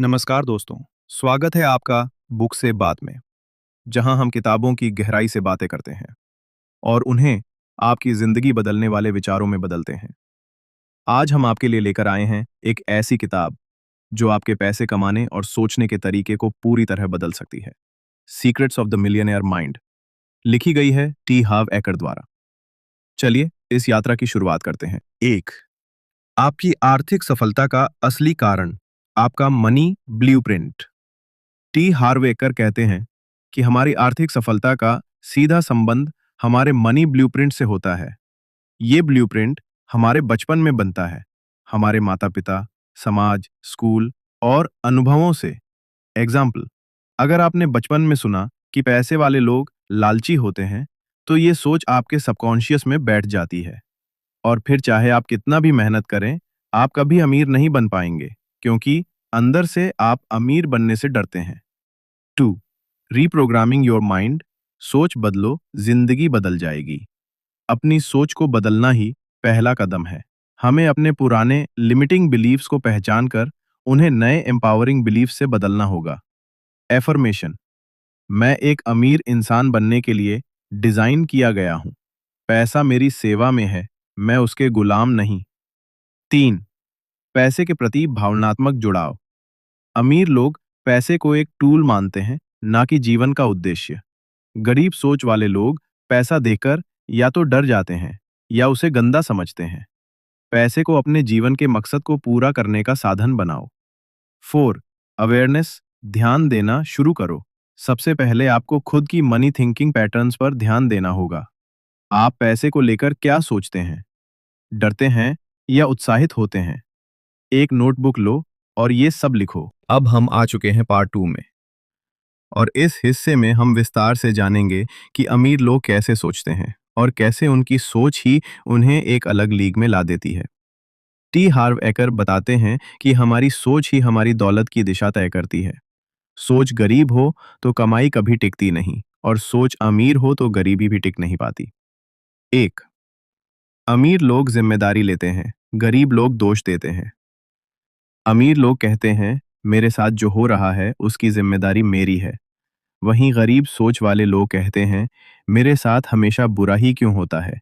नमस्कार दोस्तों। स्वागत है आपका बुक से बात में, जहां हम किताबों की गहराई से बातें करते हैं और उन्हें आपकी जिंदगी बदलने वाले विचारों में बदलते हैं। आज हम आपके लिए लेकर आए हैं एक ऐसी किताब जो आपके पैसे कमाने और सोचने के तरीके को पूरी तरह बदल सकती है। Secrets of the millionaire mind लिखी गई है टी हाव एकर द्वारा। चलिए इस यात्रा की शुरुआत करते हैं। एक, आपकी आर्थिक सफलता का असली कारण, आपका मनी ब्लूप्रिंट। टी हार्वेकर कहते हैं कि हमारी आर्थिक सफलता का सीधा संबंध हमारे मनी ब्लूप्रिंट से होता है। ये ब्लूप्रिंट हमारे बचपन में बनता है, हमारे माता-पिता, समाज, स्कूल और अनुभवों से। एग्जाम्पल, अगर आपने बचपन में सुना कि पैसे वाले लोग लालची होते हैं, तो ये सोच आपके सबकॉन्शियस में बैठ जाती है और फिर चाहे आप कितना भी मेहनत करें, आप कभी अमीर नहीं बन पाएंगे, क्योंकि अंदर से आप अमीर बनने से डरते हैं। 2. Reprogramming your mind. सोच बदलो, जिंदगी बदल जाएगी। अपनी सोच को बदलना ही पहला कदम है। हमें अपने पुराने लिमिटिंग बिलीफ्स को पहचान कर उन्हें नए एम्पावरिंग बिलीफ से बदलना होगा। एफर्मेशन, मैं एक अमीर इंसान बनने के लिए डिजाइन किया गया हूं। पैसा मेरी सेवा में है, मैं उसके गुलाम नहीं। 3. पैसे के प्रति भावनात्मक जुड़ाव। अमीर लोग पैसे को एक टूल मानते हैं, ना कि जीवन का उद्देश्य। गरीब सोच वाले लोग पैसा देकर या तो डर जाते हैं या उसे गंदा समझते हैं। पैसे को अपने जीवन के मकसद को पूरा करने का साधन बनाओ। 4. अवेयरनेस, ध्यान देना शुरू करो। सबसे पहले आपको खुद की मनी थिंकिंग पैटर्न्स पर ध्यान देना होगा। आप पैसे को लेकर क्या सोचते हैं? डरते हैं या उत्साहित होते हैं? एक नोटबुक लो और ये सब लिखो। अब हम आ चुके हैं पार्ट 2 में, और इस हिस्से में हम विस्तार से जानेंगे कि अमीर लोग कैसे सोचते हैं और कैसे उनकी सोच ही उन्हें एक अलग लीग में ला देती है। टी हार्व एकर बताते हैं कि हमारी सोच ही हमारी दौलत की दिशा तय करती है। सोच गरीब हो तो कमाई कभी टिकती नहीं, और सोच अमीर हो तो गरीबी भी टिक नहीं पाती। एक, अमीर लोग जिम्मेदारी लेते हैं, गरीब लोग दोष देते हैं। अमीर लोग कहते हैं, मेरे साथ जो हो रहा है उसकी जिम्मेदारी मेरी है। वहीं गरीब सोच वाले लोग कहते हैं, मेरे साथ हमेशा बुरा ही क्यों होता है।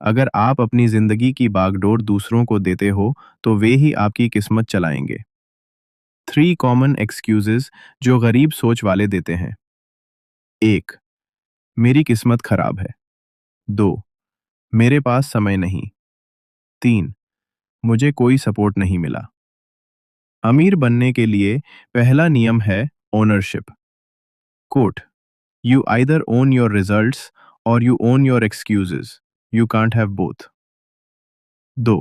अगर आप अपनी जिंदगी की बागडोर दूसरों को देते हो, तो वे ही आपकी किस्मत चलाएंगे। 3 कॉमन एक्सक्यूजेस जो गरीब सोच वाले देते हैं। 1. मेरी किस्मत खराब है। 2. मेरे पास समय नहीं। 3. मुझे कोई सपोर्ट नहीं मिला। अमीर बनने के लिए पहला नियम है ownership. Quote, You either own your results or you own your excuses. You can't have both. 2.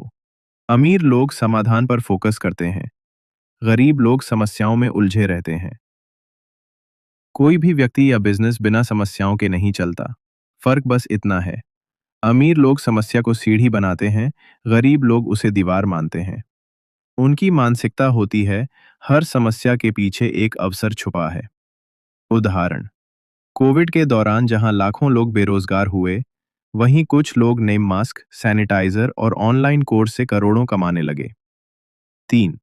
अमीर लोग समाधान पर फोकस करते हैं, गरीब लोग समस्याओं में उलझे रहते हैं। कोई भी व्यक्ति या बिजनेस बिना समस्याओं के नहीं चलता। फर्क बस इतना है, अमीर लोग समस्या को सीढ़ी बनाते हैं, गरीब लोग उसे दीवार मानते हैं। उनकी मानसिकता होती है, हर समस्या के पीछे एक अवसर छुपा है। उदाहरण, कोविड के दौरान जहां लाखों लोग बेरोजगार हुए, वहीं कुछ लोग नए मास्क, सैनिटाइजर और ऑनलाइन कोर्स से करोड़ों कमाने लगे। 3.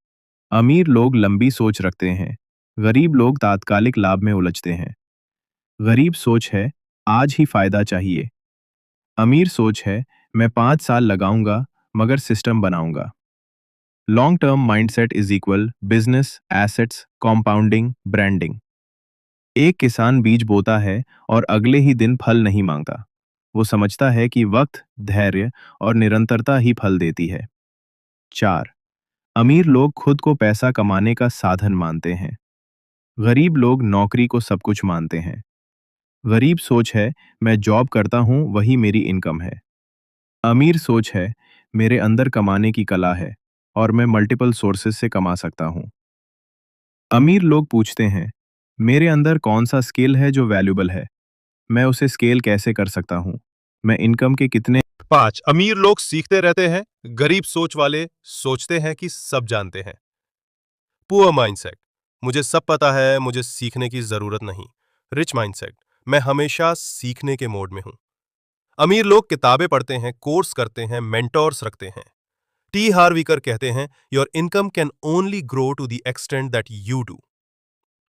अमीर लोग लंबी सोच रखते हैं, गरीब लोग तात्कालिक लाभ में उलझते हैं। गरीब सोच है, आज ही फायदा चाहिए। अमीर सोच है, मैं 5 साल लगाऊंगा मगर सिस्टम बनाऊंगा। Long term mindset is equal business, assets, compounding, branding. एक किसान बीज बोता है और अगले ही दिन फल नहीं मांगता। वो समझता है कि वक्त, धैर्य और निरंतरता ही फल देती है। 4. अमीर लोग खुद को पैसा कमाने का साधन मानते हैं, गरीब लोग नौकरी को सब कुछ मानते हैं। गरीब सोच है, मैं जॉब करता हूं, वही मेरी इनकम है। अमीर सोच है, मेरे अंदर कमाने की कला है और मैं मल्टीपल सोर्सेस से कमा सकता हूं। अमीर लोग पूछते हैं, मेरे अंदर कौन सा स्किल है जो वैल्यूबल है, मैं उसे स्केल कैसे कर सकता हूं, मैं इनकम के कितने। 5. अमीर लोग सीखते रहते हैं, गरीब सोच वाले सोचते हैं कि सब जानते हैं। पुअर माइंडसेट, मुझे सब पता है, मुझे सीखने की जरूरत नहीं। रिच माइंडसेट, मैं हमेशा सीखने के मोड में हूं। अमीर लोग किताबें पढ़ते हैं, कोर्स करते हैं, मेंटोर्स रखते हैं। टी हार्विकर कहते हैं, your income can only grow to the extent that you do.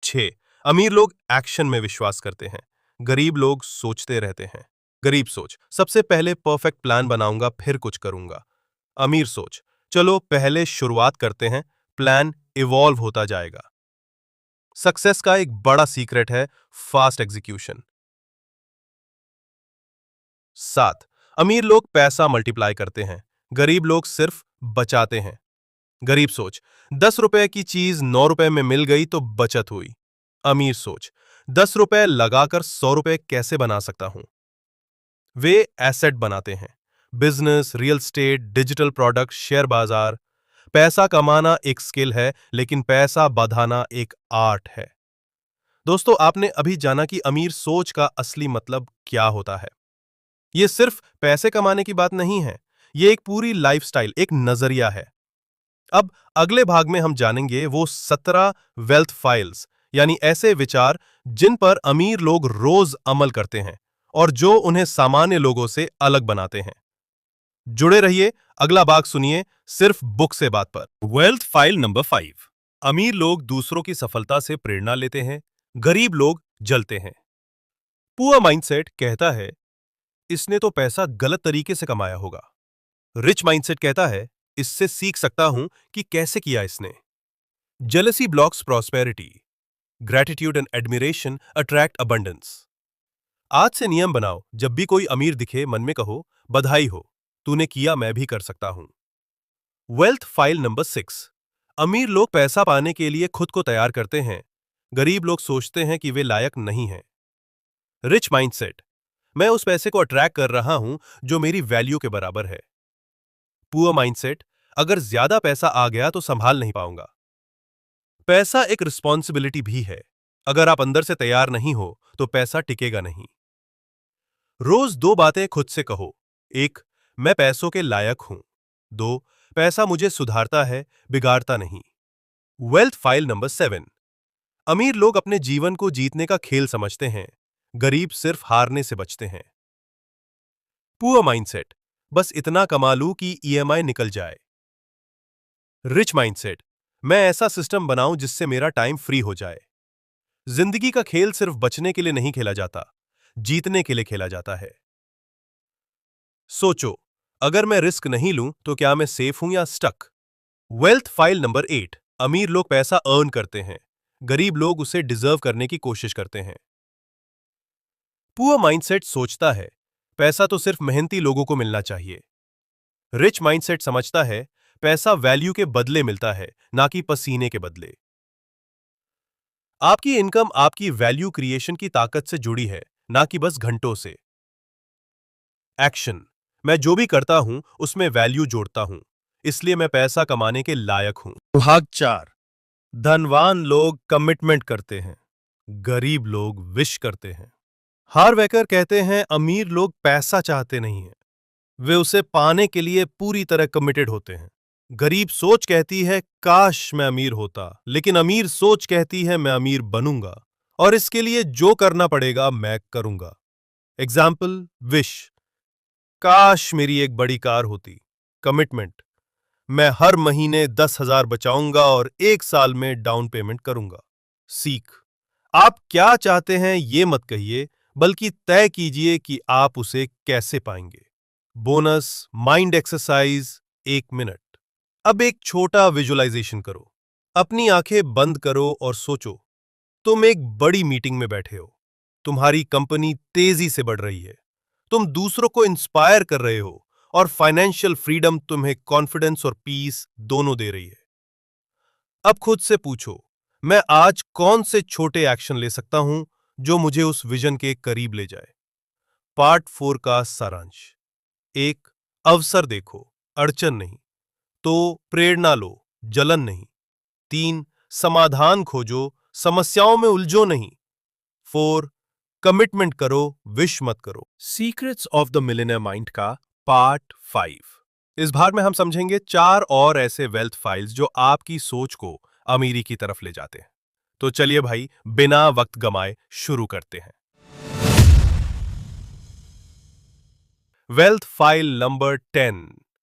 6. अमीर लोग एक्शन में विश्वास करते हैं, गरीब लोग सोचते रहते हैं। गरीब सोच, सबसे पहले परफेक्ट प्लान बनाऊंगा फिर कुछ करूंगा। अमीर सोच, चलो पहले शुरुआत करते हैं, प्लान इवॉल्व होता जाएगा। सक्सेस का एक बड़ा सीक्रेट है फास्ट एग्जीक्यूशन। 7. अमीर लोग पैसा मल्टीप्लाई करते हैं, गरीब लोग सिर्फ बचाते हैं। गरीब सोच, 10 रुपए की चीज 9 रुपए में मिल गई तो बचत हुई। अमीर सोच, 10 रुपए लगाकर 100 रुपए कैसे बना सकता हूं। वे एसेट बनाते हैं, business, real estate, digital product, share बाजार। पैसा कमाना एक स्किल है, लेकिन पैसा बढ़ाना एक आर्ट है। दोस्तों, आपने अभी जाना कि अमीर सोच का असली मतलब क्या होता है। यह सिर्फ पैसे कमाने की बात नहीं है, यह एक पूरी लाइफस्टाइल, एक नजरिया है। अब अगले भाग में हम जानेंगे वो 17 वेल्थ फाइल्स, यानी ऐसे विचार जिन पर अमीर लोग रोज अमल करते हैं और जो उन्हें सामान्य लोगों से अलग बनाते हैं। जुड़े रहिए, अगला भाग सुनिए सिर्फ बुक से बात पर। Wealth file number 5। अमीर लोग दूसरों की सफलता से प्रेरणा लेते हैं, गरीब लोग जलते हैं। पुअर माइंडसेट कहता है, इसने तो पैसा गलत तरीके से कमाया होगा। रिच माइंडसेट कहता है, इससे सीख सकता हूं कि कैसे किया इसने। Jealousy blocks prosperity, gratitude and admiration attract abundance. आज से नियम बनाओ, जब भी कोई अमीर दिखे मन में कहो, बधाई हो, तूने किया, मैं भी कर सकता हूं। Wealth file number 6। अमीर लोग पैसा पाने के लिए खुद को तैयार करते हैं, गरीब लोग सोचते हैं कि वे लायक नहीं हैं। रिच माइंडसेट, मैं उस पैसे को अट्रैक्ट कर रहा हूं जो मेरी वैल्यू के बराबर है। पुअर माइंडसेट, अगर ज्यादा पैसा आ गया तो संभाल नहीं पाऊंगा। पैसा एक रिस्पॉन्सिबिलिटी भी है, अगर आप अंदर से तैयार नहीं हो तो पैसा टिकेगा नहीं। रोज 2 बातें खुद से कहो। 1, मैं पैसों के लायक हूं। 2, पैसा मुझे सुधारता है, बिगाड़ता नहीं। Wealth file number 7। अमीर लोग अपने जीवन को जीतने का खेल समझते हैं, गरीब सिर्फ हारने से बचते हैं। पुअर माइंडसेट, बस इतना कमा लूं कि ईएमआई निकल जाए। रिच माइंडसेट, मैं ऐसा सिस्टम बनाऊं जिससे मेरा टाइम फ्री हो जाए। जिंदगी का खेल सिर्फ बचने के लिए नहीं खेला जाता, जीतने के लिए खेला जाता है। सोचो, अगर मैं रिस्क नहीं लूं तो क्या मैं सेफ हूं या स्टक। Wealth file number 8। अमीर लोग पैसा अर्न करते हैं, गरीब लोग उसे डिजर्व करने की कोशिश करते हैं। पुअर माइंडसेट सोचता है, पैसा तो सिर्फ मेहनती लोगों को मिलना चाहिए। रिच माइंडसेट समझता है, पैसा वैल्यू के बदले मिलता है, ना कि पसीने के बदले। आपकी इनकम आपकी वैल्यू क्रिएशन की ताकत से जुड़ी है, ना कि बस घंटों से। एक्शन, मैं जो भी करता हूं उसमें वैल्यू जोड़ता हूं, इसलिए मैं पैसा कमाने के लायक हूं। भाग 4। धनवान लोग कमिटमेंट करते हैं, गरीब लोग विश करते हैं। हार्वेकर कहते हैं, अमीर लोग पैसा चाहते नहीं हैं, वे उसे पाने के लिए पूरी तरह कमिटेड होते हैं। गरीब सोच कहती है, काश मैं अमीर होता, लेकिन अमीर सोच कहती है, मैं अमीर बनूंगा और इसके लिए जो करना पड़ेगा मैं करूंगा। एग्जाम्पल, विश, काश मेरी एक बड़ी कार होती। कमिटमेंट, मैं हर महीने 10,000 बचाऊंगा और 1 साल में डाउन पेमेंट करूंगा। सीख, आप क्या चाहते हैं ये मत कहिए, बल्कि तय कीजिए कि आप उसे कैसे पाएंगे। Bonus, mind exercise, 1 minute. अब एक छोटा विजुअलाइजेशन करो। अपनी आंखें बंद करो और सोचो, तुम एक बड़ी मीटिंग में बैठे हो, तुम्हारी कंपनी तेजी से बढ़ रही है, तुम दूसरों को इंस्पायर कर रहे हो और फाइनेंशियल फ्रीडम तुम्हें कॉन्फिडेंस और पीस दोनों दे रही है। अब खुद से पूछो, मैं आज कौन से छोटे एक्शन ले सकता हूं जो मुझे उस विजन के करीब ले जाए। पार्ट 4 का सारांश। 1, अवसर देखो, अड़चन नहीं। तो प्रेरणा लो, जलन नहीं। 3, समाधान खोजो, समस्याओं में उलझो नहीं। 4, कमिटमेंट करो, विश मत करो। Secrets of the millionaire mind का पार्ट 5। इस भाग में हम समझेंगे 4 और ऐसे वेल्थ फाइल्स जो आपकी सोच को अमीरी की तरफ ले जाते हैं। तो चलिए भाई, बिना वक्त गमाए शुरू करते हैं। Wealth file number 10।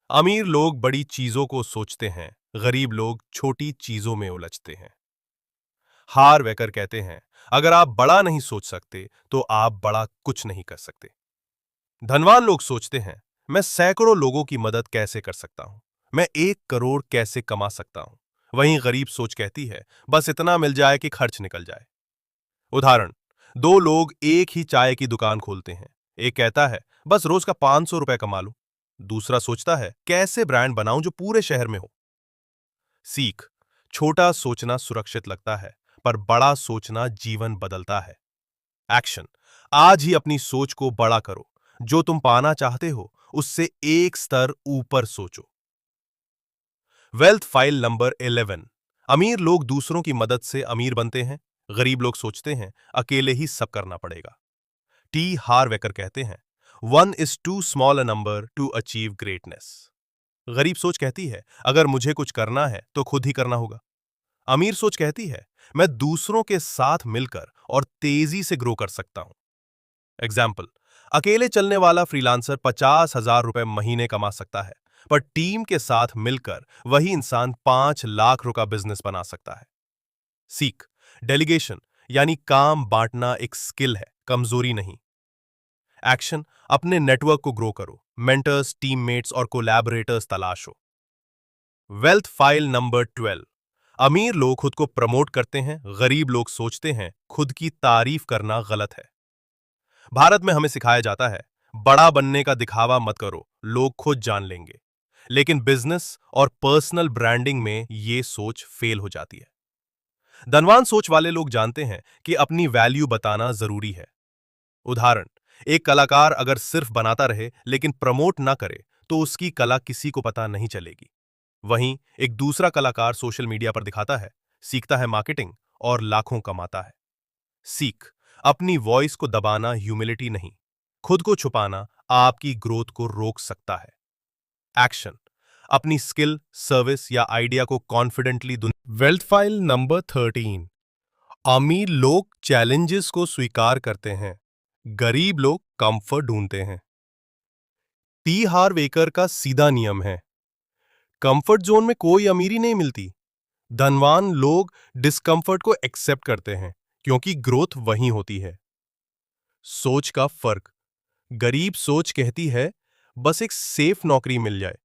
अमीर लोग बड़ी चीजों को सोचते हैं, गरीब लोग छोटी चीजों में उलझते हैं। हार्वेकर कहते हैं, अगर आप बड़ा नहीं सोच सकते तो आप बड़ा कुछ नहीं कर सकते। धनवान लोग सोचते हैं, मैं सैकड़ों लोगों की मदद कैसे कर सकता हूं, मैं 1 करोड़ कैसे कमा सकता हूं। वहीं गरीब सोच कहती है, बस इतना मिल जाए कि खर्च निकल जाए। उदाहरण, दो लोग एक ही चाय की दुकान खोलते हैं। एक कहता है, बस रोज का 500 रुपए कमा लूं। दूसरा सोचता है, कैसे ब्रांड बनाऊं जो पूरे शहर में हो। सीख, छोटा सोचना सुरक्षित लगता है, पर बड़ा सोचना जीवन बदलता है। एक्शन, आज ही अपनी सोच को बड़ा करो। जो तुम पाना चाहते हो उससे एक स्तर ऊपर सोचो। Wealth file number 11। अमीर लोग दूसरों की मदद से अमीर बनते हैं, गरीब लोग सोचते हैं अकेले ही सब करना पड़ेगा। टी हार्वेकर कहते हैं, 1 is too small a number to achieve greatness। गरीब सोच कहती है, अगर मुझे कुछ करना है तो खुद ही करना होगा। अमीर सोच कहती है, मैं दूसरों के साथ मिलकर और तेजी से ग्रो कर सकता हूं। एग्जाम्पल, अकेले चलने वाला फ्रीलांसर 50,000 रुपए महीने कमा सकता है, पर टीम के साथ मिलकर वही इंसान 5 लाख रुपए का बिजनेस बना सकता है। सीख, डेलीगेशन यानी काम बांटना एक स्किल है, कमजोरी नहीं। एक्शन, अपने नेटवर्क को ग्रो करो, मेंटर्स, टीममेट्स और कोलैबोरेटर्स तलाशो। Wealth file number 12। अमीर लोग खुद को प्रमोट करते हैं, गरीब लोग सोचते हैं खुद की तारीफ करना गलत है। भारत में हमें सिखाया जाता है, बड़ा बनने का दिखावा मत करो, लोग खुद जान लेंगे। लेकिन बिजनेस और पर्सनल ब्रांडिंग में ये सोच फेल हो जाती है। धनवान सोच वाले लोग जानते हैं कि अपनी वैल्यू बताना जरूरी है। उदाहरण, एक कलाकार अगर सिर्फ बनाता रहे लेकिन प्रमोट ना करे तो उसकी कला किसी को पता नहीं चलेगी। वहीं एक दूसरा कलाकार सोशल मीडिया पर दिखाता है, सीखता है मार्केटिंग और लाखों कमाता है। सीख, अपनी वॉइस को दबाना ह्यूमिलिटी नहीं, खुद को छुपाना आपकी ग्रोथ को रोक सकता है। एक्शन, अपनी स्किल, सर्विस या आइडिया को कॉन्फिडेंटली वेल्थ फाइल नंबर 13। अमीर लोग चैलेंजेस को स्वीकार करते हैं, गरीब लोग कंफर्ट ढूंढते हैं। टी हार्वेकर का सीधा नियम है, कंफर्ट जोन में कोई अमीरी नहीं मिलती। धनवान लोग डिस्कंफर्ट को एक्सेप्ट करते हैं क्योंकि ग्रोथ वहीं होती है। सोच का फर्क, गरीब सोच कहती है, बस एक सेफ नौकरी मिल जाए।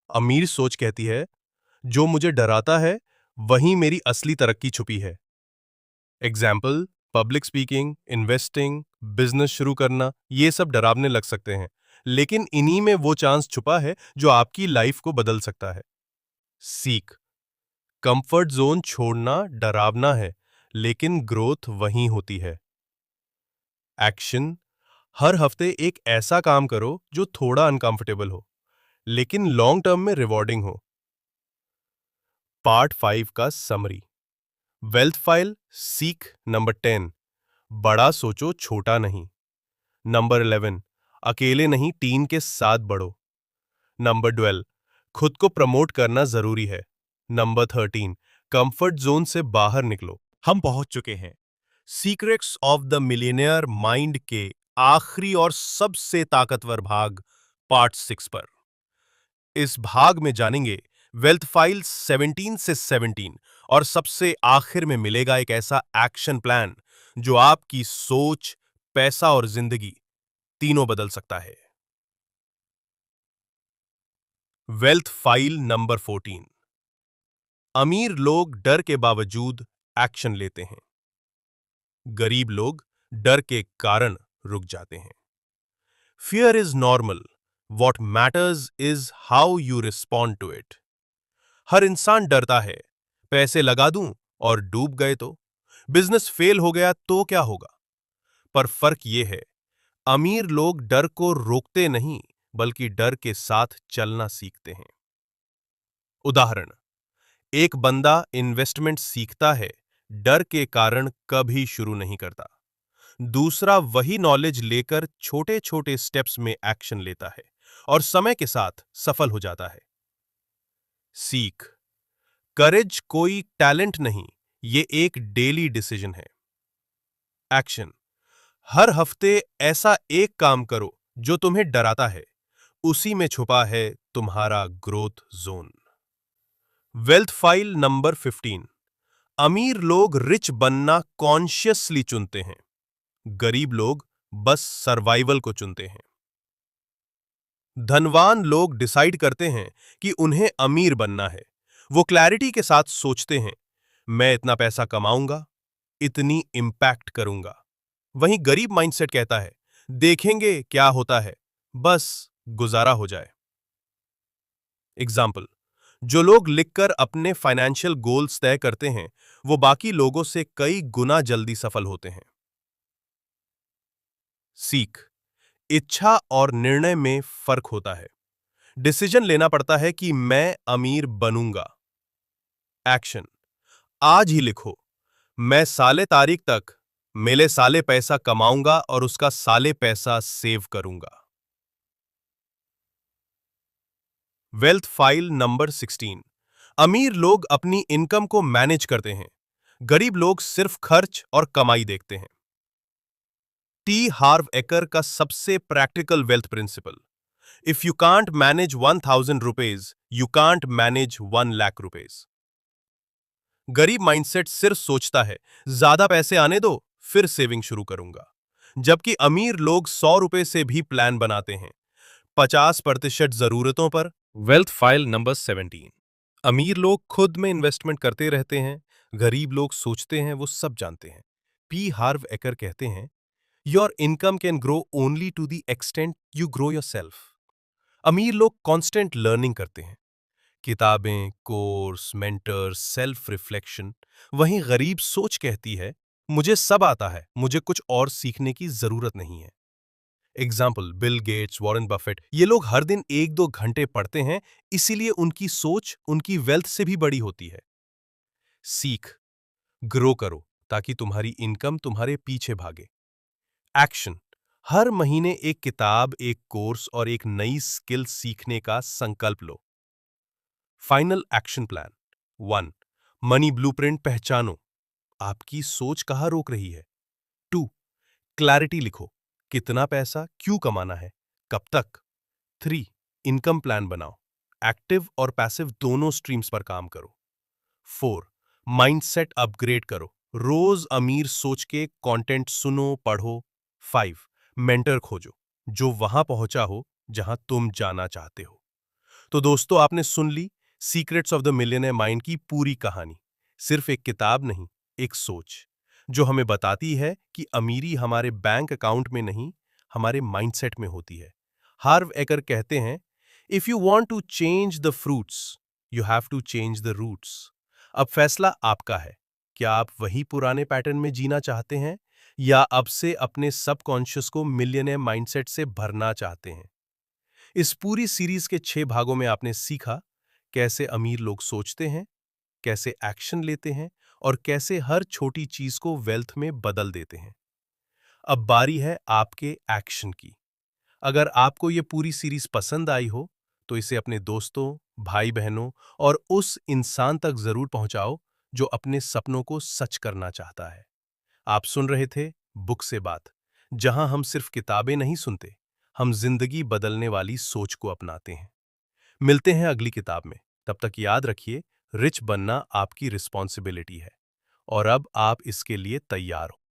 अमीर सोच कहती है, जो मुझे डराता है वहीं मेरी असली तरक्की छुपी है। Example, public speaking, investing, business शुरू करना, ये सब डरावने लग सकते हैं, लेकिन इन्हीं में वो चांस छुपा है जो आपकी लाइफ को बदल सकता है। सीख, कंफर्ट जोन छोड़ना डरावना है, लेकिन ग्रोथ वहीं होती है। एक्शन, हर हफ्ते एक ऐसा काम करो जो थोड़ा अनकंफर्टेबल हो, लेकिन लॉन्ग टर्म में रिवॉर्डिंग हो। पार्ट 5 का समरी। वेल्थ फाइल सीख नंबर 10, बड़ा सोचो छोटा नहीं। नंबर 11, अकेले नहीं टीम के साथ बढ़ो। नंबर 12, खुद को प्रमोट करना जरूरी है। नंबर 13, कंफर्ट जोन से बाहर निकलो। हम पहुंच चुके हैं secrets of the millionaire mind के आखिरी और सबसे ताकतवर भाग, पार्ट 6 पर। इस भाग में जानेंगे वेल्थ फाइल 17 से 17 और सबसे आखिर में मिलेगा एक ऐसा एक्शन प्लान जो आपकी सोच, पैसा और जिंदगी तीनों बदल सकता है। Wealth file number 14। अमीर लोग डर के बावजूद एक्शन लेते हैं, गरीब लोग डर के कारण रुक जाते हैं। Fear is normal. What matters is how you respond to it. हर इंसान डरता है, पैसे लगा दूं और डूब गए तो, बिजनेस फेल हो गया तो क्या होगा। पर फर्क यह है, अमीर लोग डर को रोकते नहीं बल्कि डर के साथ चलना सीखते हैं। उदाहरण, एक बंदा इन्वेस्टमेंट सीखता है, डर के कारण कभी शुरू नहीं करता। दूसरा वही नॉलेज लेकर छोटे छोटे स्टेप्स में एक्शन लेता है और समय के साथ सफल हो जाता है। सीख, करेज कोई टैलेंट नहीं, ये एक डेली डिसीजन है। एक्शन, हर हफ्ते ऐसा एक काम करो जो तुम्हें डराता है, उसी में छुपा है तुम्हारा growth zone. Wealth file number 15। अमीर लोग रिच बनना कॉन्शियसली चुनते हैं, गरीब लोग बस सर्वाइवल को चुनते हैं। धनवान लोग डिसाइड करते हैं कि उन्हें अमीर बनना है। वो क्लैरिटी के साथ सोचते हैं, मैं इतना पैसा कमाऊंगा, इतनी इंपैक्ट करूंगा। वहीं गरीब माइंडसेट कहता है, देखेंगे क्या होता है, बस गुजारा हो जाए। एग्जाम्पल, जो लोग लिखकर अपने फाइनेंशियल गोल्स तय करते हैं, वो बाकी लोगों से कई गुना जल्दी सफल होते हैं। सीख, इच्छा और निर्णय में फर्क होता है। डिसीजन लेना पड़ता है कि मैं अमीर बनूंगा। एक्शन, आज ही लिखो, मैं साले तारीख तक मेले साले पैसा कमाऊंगा और उसका साले पैसा सेव करूंगा। Wealth file number 16। अमीर लोग अपनी इनकम को मैनेज करते हैं, गरीब लोग सिर्फ खर्च और कमाई देखते हैं। टी हार्व एकर का सबसे practical wealth principle, if you can't manage 1000 rupees, you can't manage 1 lakh rupees. गरीब माइंडसेट सिर्फ सोचता है, ज्यादा पैसे आने दो, फिर सेविंग शुरू करूंगा। जबकि अमीर लोग 100 रुपए से भी प्लान बनाते हैं, 50% जरूरतों पर। Wealth file number 17। अमीर लोग खुद में इन्वेस्टमेंट करते रहते हैं, गरीब लोग सोचते हैं वो सब जानते हैं। पी हार्व एकर कहते हैं, your income can grow only to the extent you grow yourself. अमीर लोग कांस्टेंट लर्निंग करते हैं, किताबें, कोर्स, मेंटर्स, सेल्फ रिफ्लेक्शन। वहीं गरीब सोच कहती है, मुझे सब आता है, मुझे कुछ और सीखने की जरूरत नहीं है। Example, Bill Gates, Warren Buffett, ये लोग हर दिन 1-2 घंटे पढ़ते हैं, इसीलिए उनकी सोच उनकी वेल्थ से भी बड़ी होती है। सीख, ग्रो करो ताकि तुम्हारी इनकम तुम्हारे पीछे भागे। एक्शन, हर महीने एक किताब, एक कोर्स और एक नई स्किल सीखने का संकल्प लो। Final action plan 1। Money blueprint पहचानो, आपकी सोच कहां रोक रही है। 2। क्लैरिटी लिखो, कितना पैसा क्यों कमाना है, कब तक। 3। इनकम प्लान बनाओ, एक्टिव और पैसिव दोनों स्ट्रीम्स पर काम करो। 4। माइंडसेट अपग्रेड करो, रोज अमीर सोच के कंटेंट सुनो, पढ़ो। 5। मेंटर खोजो, जो वहां पहुंचा हो जहां तुम जाना चाहते हो। तो दोस्तों, आपने सुन ली secrets of the millionaire mind की पूरी कहानी। सिर्फ एक किताब नहीं, एक सोच जो हमें बताती है कि अमीरी हमारे बैंक अकाउंट में नहीं, हमारे माइंडसेट में होती है। हार्व एकर कहते हैं, if you want to change the fruits, you have to change the roots. अब फैसला आपका है, क्या आप वही पुराने पैटर्न में जीना चाहते हैं या अब से अपने सबकॉन्शियस को मिलियनेयर माइंडसेट से भरना चाहते हैं। इस पूरी सीरीज के 6 भागों में आपने सीखा कैसे अमीर लोग सोचते हैं, कैसे एक्शन लेते हैं और कैसे हर छोटी चीज को वेल्थ में बदल देते हैं। अब बारी है आपके एक्शन की। अगर आपको ये पूरी सीरीज पसंद आई हो तो इसे अपने दोस्तों, भाई बहनों और उस इंसान तक जरूर पहुंचाओ जो अपने सपनों को सच करना चाहता है। आप सुन रहे थे बुक से बात, जहां हम सिर्फ किताबें नहीं सुनते, हम जिंदगी बदलने वाली सोच को अपनाते हैं। मिलते हैं अगली किताब में। तब तक याद रखिए, रिच बनना आपकी रिस्पॉन्सिबिलिटी है और अब आप इसके लिए तैयार हो।